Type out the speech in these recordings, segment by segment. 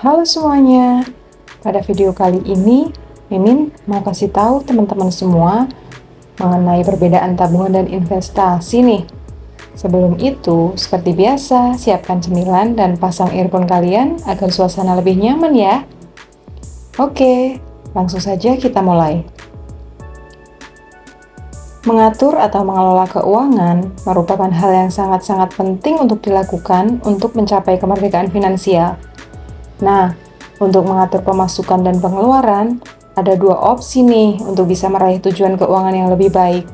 Halo semuanya, pada video kali ini Mimin mau kasih tahu teman-teman semua mengenai perbedaan tabungan dan investasi nih. Sebelum itu, seperti biasa, siapkan cemilan dan pasang earphone kalian agar suasana lebih nyaman ya. Oke, langsung saja kita mulai. Mengatur atau mengelola keuangan merupakan hal yang sangat-sangat penting untuk dilakukan untuk mencapai kemerdekaan finansial. Nah, untuk mengatur pemasukan dan pengeluaran, ada dua opsi nih untuk bisa meraih tujuan keuangan yang lebih baik,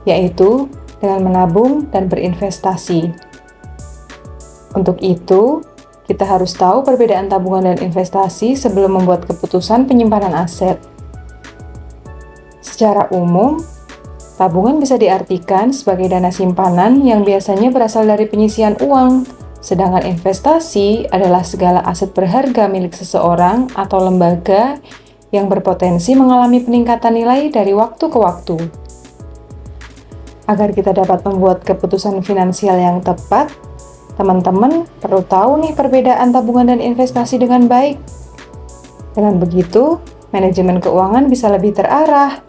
yaitu dengan menabung dan berinvestasi. Untuk itu, kita harus tahu perbedaan tabungan dan investasi sebelum membuat keputusan penyimpanan aset. Secara umum, tabungan bisa diartikan sebagai dana simpanan yang biasanya berasal dari penyisian uang. Sedangkan investasi adalah segala aset berharga milik seseorang atau lembaga yang berpotensi mengalami peningkatan nilai dari waktu ke waktu. Agar kita dapat membuat keputusan finansial yang tepat, teman-teman perlu tahu nih perbedaan tabungan dan investasi dengan baik. Dengan begitu, manajemen keuangan bisa lebih terarah.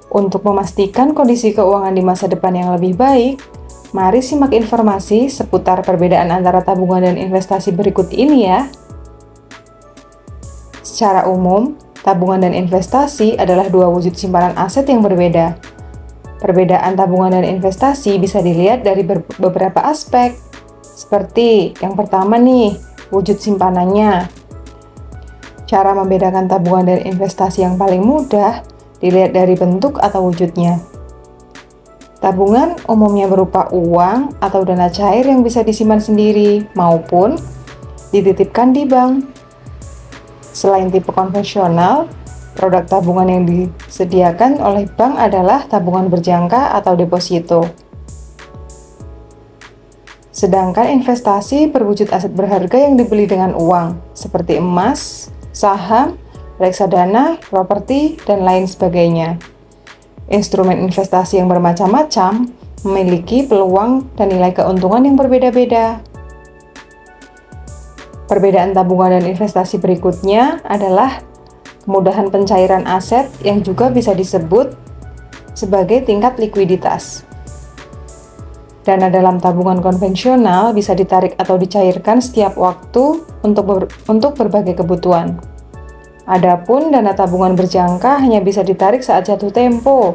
Untuk memastikan kondisi keuangan di masa depan yang lebih baik, mari simak informasi seputar perbedaan antara tabungan dan investasi berikut ini ya. Secara umum, tabungan dan investasi adalah dua wujud simpanan aset yang berbeda. Perbedaan tabungan dan investasi bisa dilihat dari beberapa aspek. Seperti yang pertama nih, wujud simpanannya. Cara membedakan tabungan dan investasi yang paling mudah dilihat dari bentuk atau wujudnya. Tabungan umumnya berupa uang atau dana cair yang bisa disimpan sendiri maupun dititipkan di bank. Selain tipe konvensional, produk tabungan yang disediakan oleh bank adalah tabungan berjangka atau deposito. Sedangkan investasi berwujud aset berharga yang dibeli dengan uang, seperti emas, saham, reksadana, properti, dan lain sebagainya. Instrumen investasi yang bermacam-macam memiliki peluang dan nilai keuntungan yang berbeda-beda. Perbedaan tabungan dan investasi berikutnya adalah kemudahan pencairan aset yang juga bisa disebut sebagai tingkat likuiditas. Dana dalam tabungan konvensional bisa ditarik atau dicairkan setiap waktu untuk berbagai kebutuhan. Adapun dana tabungan berjangka hanya bisa ditarik saat jatuh tempo.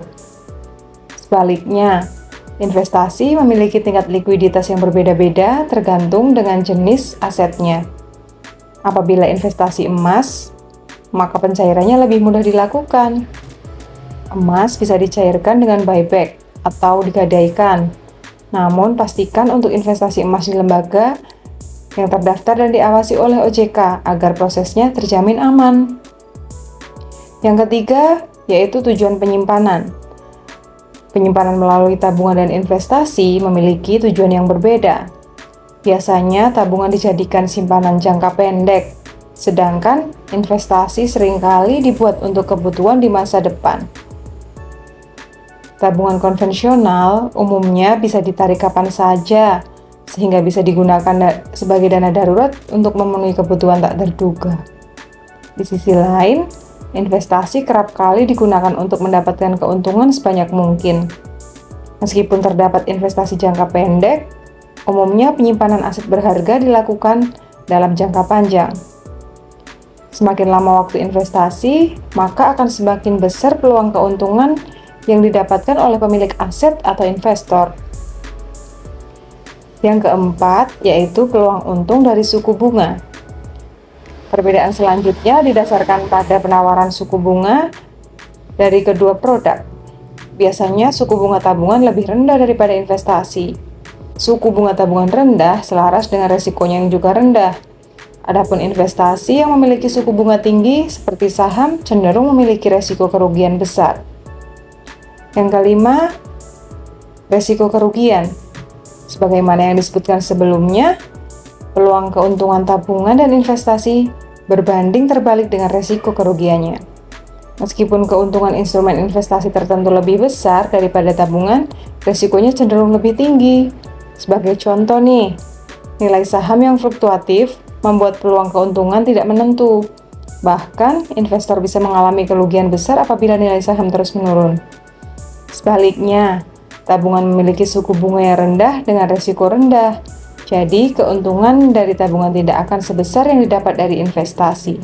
Sebaliknya, investasi memiliki tingkat likuiditas yang berbeda-beda tergantung dengan jenis asetnya. Apabila investasi emas, maka pencairannya lebih mudah dilakukan. Emas bisa dicairkan dengan buyback atau digadaikan. Namun, pastikan untuk investasi emas di lembaga yang terdaftar dan diawasi oleh OJK agar prosesnya terjamin aman. Yang ketiga, yaitu tujuan penyimpanan. Penyimpanan melalui tabungan dan investasi memiliki tujuan yang berbeda. Biasanya tabungan dijadikan simpanan jangka pendek, sedangkan investasi seringkali dibuat untuk kebutuhan di masa depan. Tabungan konvensional umumnya bisa ditarik kapan saja, sehingga bisa digunakan sebagai dana darurat untuk memenuhi kebutuhan tak terduga. Di sisi lain, investasi kerap kali digunakan untuk mendapatkan keuntungan sebanyak mungkin. Meskipun terdapat investasi jangka pendek, umumnya penyimpanan aset berharga dilakukan dalam jangka panjang. Semakin lama waktu investasi, maka akan semakin besar peluang keuntungan yang didapatkan oleh pemilik aset atau investor. Yang keempat, yaitu peluang untung dari suku bunga. Perbedaan selanjutnya didasarkan pada penawaran suku bunga dari kedua produk. Biasanya suku bunga tabungan lebih rendah daripada investasi. Suku bunga tabungan rendah selaras dengan resikonya yang juga rendah. Adapun investasi yang memiliki suku bunga tinggi seperti saham cenderung memiliki resiko kerugian besar. Yang kelima, resiko kerugian. Sebagaimana yang disebutkan sebelumnya, peluang keuntungan tabungan dan investasi berbanding terbalik dengan resiko kerugiannya. Meskipun keuntungan instrumen investasi tertentu lebih besar daripada tabungan, resikonya cenderung lebih tinggi. Sebagai contoh nih, Nilai saham yang fluktuatif membuat peluang keuntungan tidak menentu. Bahkan, investor bisa mengalami kerugian besar apabila nilai saham terus menurun. Sebaliknya, tabungan memiliki suku bunga yang rendah dengan risiko rendah. Jadi, keuntungan dari tabungan tidak akan sebesar yang didapat dari investasi.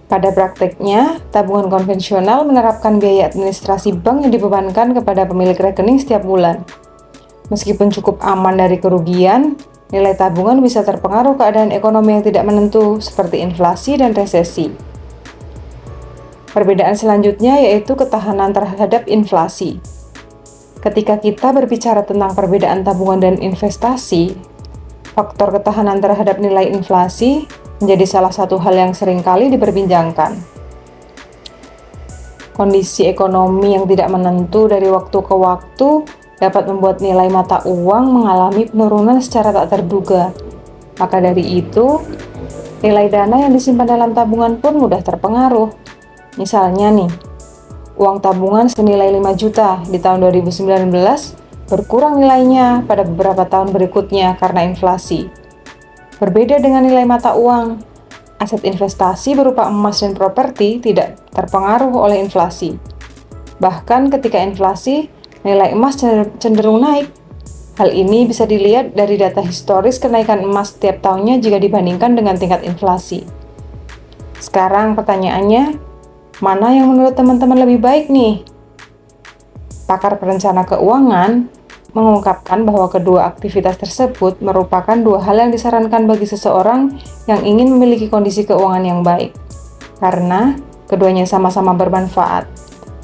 Pada prakteknya, tabungan konvensional menerapkan biaya administrasi bank yang dibebankan kepada pemilik rekening setiap bulan. Meskipun cukup aman dari kerugian, nilai tabungan bisa terpengaruh keadaan ekonomi yang tidak menentu seperti inflasi dan resesi. Perbedaan selanjutnya yaitu ketahanan terhadap inflasi. Ketika kita berbicara tentang perbedaan tabungan dan investasi, faktor ketahanan terhadap nilai inflasi menjadi salah satu hal yang sering kali diperbincangkan. Kondisi ekonomi yang tidak menentu dari waktu ke waktu dapat membuat nilai mata uang mengalami penurunan secara tak terduga. Maka dari itu, nilai dana yang disimpan dalam tabungan pun mudah terpengaruh. Misalnya nih, uang tabungan senilai 5 juta di tahun 2019 berkurang nilainya pada beberapa tahun berikutnya karena inflasi. Berbeda dengan nilai mata uang, aset investasi berupa emas dan properti tidak terpengaruh oleh inflasi. Bahkan ketika inflasi, nilai emas cenderung naik. Hal ini bisa dilihat dari data historis kenaikan emas setiap tahunnya jika dibandingkan dengan tingkat inflasi. Sekarang pertanyaannya, mana yang menurut teman-teman lebih baik nih? Pakar perencana keuangan mengungkapkan bahwa kedua aktivitas tersebut merupakan dua hal yang disarankan bagi seseorang yang ingin memiliki kondisi keuangan yang baik, karena keduanya sama-sama bermanfaat.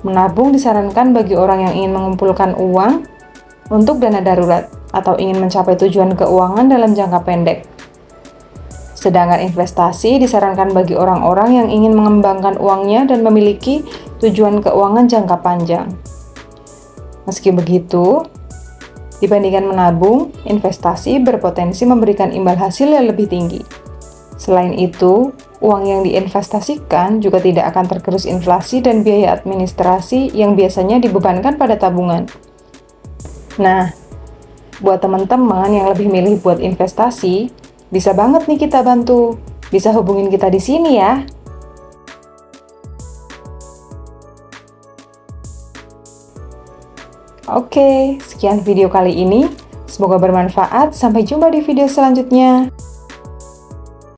Menabung disarankan bagi orang yang ingin mengumpulkan uang untuk dana darurat atau ingin mencapai tujuan keuangan dalam jangka pendek. Sedangkan investasi disarankan bagi orang-orang yang ingin mengembangkan uangnya dan memiliki tujuan keuangan jangka panjang. Meski begitu, dibandingkan menabung, investasi berpotensi memberikan imbal hasil yang lebih tinggi. Selain itu, uang yang diinvestasikan juga tidak akan tergerus inflasi dan biaya administrasi yang biasanya dibebankan pada tabungan. Nah, buat teman-teman yang lebih milih buat investasi, bisa banget nih kita bantu. Bisa hubungin kita di sini ya. Oke, sekian video kali ini. Semoga bermanfaat. Sampai jumpa di video selanjutnya.